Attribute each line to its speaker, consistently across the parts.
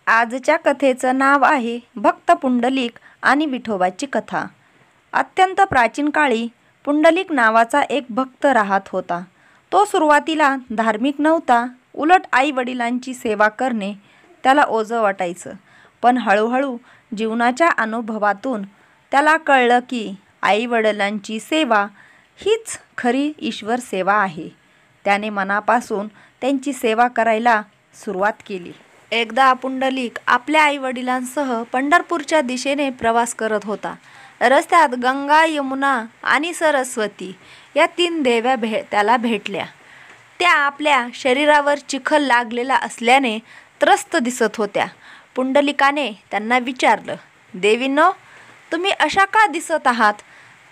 Speaker 1: आजच्या कथेचं नाव आहे भक्त पुंडलिक आणि विठोबाची कथा। अत्यंत प्राचीन काळी पुंडलिक नावाचा एक भक्त राहत होता। तो सुरुवातीला धार्मिक नव्हता, उलट आई वडिलांची सेवा करणे त्याला ओझं वाटायचं। पण हळूहळू जीवनाच्या अनुभवातून त्याला कळलं की आई वडिलांची सेवा हीच खरी ईश्वर सेवा आहे। त्याने मनापासून त्यांची सेवा करायला सुरुवात केली। एकदा पुंडलिक आपल्या आई वडिलांसह पंढरपूरच्या दिशेने प्रवास करत होता। रस्त्यात गंगा, यमुना आणि सरस्वती या 3 देव्या त्याला भेटल्या। त्या आपल्या शरीरावर चिखल लागलेला असल्याने त्रस्त दिसत होत्या। पुंडलिकाने त्यांना विचारलं, देवींनो, तुम्ही अशा का दिसत आहात?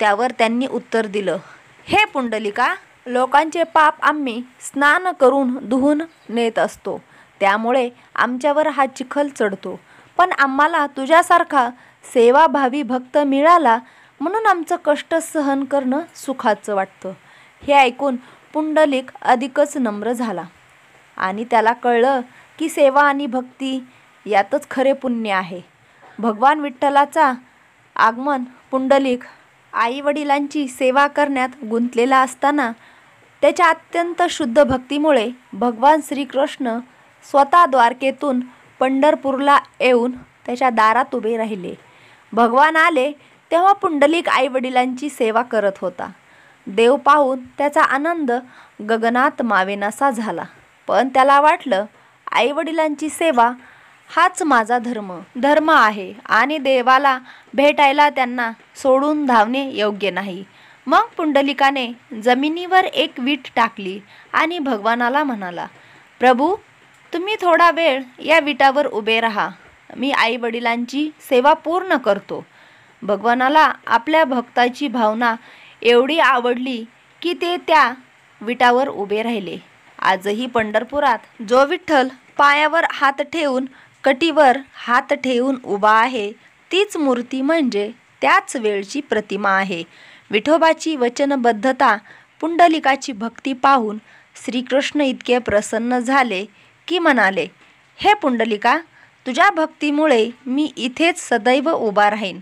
Speaker 1: त्यावर त्यांनी उत्तर दिलं, हे पुंडलिका, लोकांचे पाप आम्ही स्नान करून धुवून नेत असतो, त्यामुळे आमच्यावर हा चिखल चढतो। पण आम्हाला तुझ्यासारखा सेवाभावी भक्त मिळाला म्हणून आमचं कष्ट सहन करणं सुखाचं वाटतं। हे ऐकून पुंडलिक अधिकच नम्र झाला आणि त्याला कळलं की सेवा आणि भक्ती यातच खरे पुण्य आहे। भगवान विठ्ठलाचा आगमन पुंडलिक आई वडिलांची सेवा करण्यात गुंतलेला असताना त्याच्या अत्यंत शुद्ध भक्तीमुळे भगवान श्रीकृष्ण स्वतः द्वारकेतून पंढरपूरला येऊन त्याच्या दारात उभे राहिले। भगवान आले तेव्हा पुंडलिक आई वडिलांची सेवा करत होता। देव पाहून त्याचा आनंद गगनात मावेनासा झाला। पण त्याला वाटलं, आई वडिलांची सेवा हाच माझा धर्म आहे आणि देवाला भेटायला त्यांना सोडून धावणे योग्य नाही। मग पुंडलिकाने जमिनीवर एक वीट टाकली आणि भगवानाला म्हणाला, प्रभू, तुम्ही थोडा वेळ या विटावर उभे राहा, मी आई वडिलांची सेवा पूर्ण करतो। भगवानाला आपल्या भक्ताची भावना एवढी आवडली की ते त्या विटावर उभे राहिले। आजही पंढरपुरात जो विठ्ठल पायावर हात ठेवून कटीवर हात ठेवून उभा आहे, तीच मूर्ती म्हणजे त्याच वेळची प्रतिमा आहे। विठोबाची वचनबद्धता, पुंडलिकाची भक्ती पाहून श्रीकृष्ण इतके प्रसन्न झाले की म्हणाले, हे पुंडलिका, तुझ्या भक्तीमुळे मी इथेच सदैव उभा राहीन।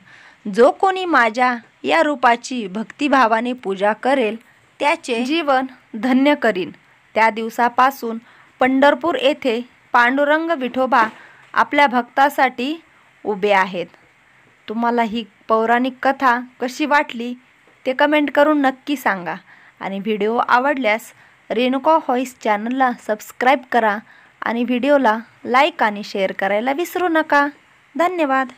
Speaker 1: जो कोणी माझ्या या रूपाची भक्तिभावाने पूजा करेल त्याचे जीवन धन्य करीन। त्या दिवसापासून पंढरपूर येथे पांडुरंग विठोबा आपल्या भक्तासाठी उभे आहेत। तुम्हाला ही पौराणिक कथा कशी वाटली ते कमेंट करून नक्की सांगा आणि व्हिडिओ आवडल्यास रेणुका व्हॉइस चॅनलला सबस्क्राईब करा आणि व्हिडिओला लाईक आणि शेअर करायला विसरू नका। धन्यवाद।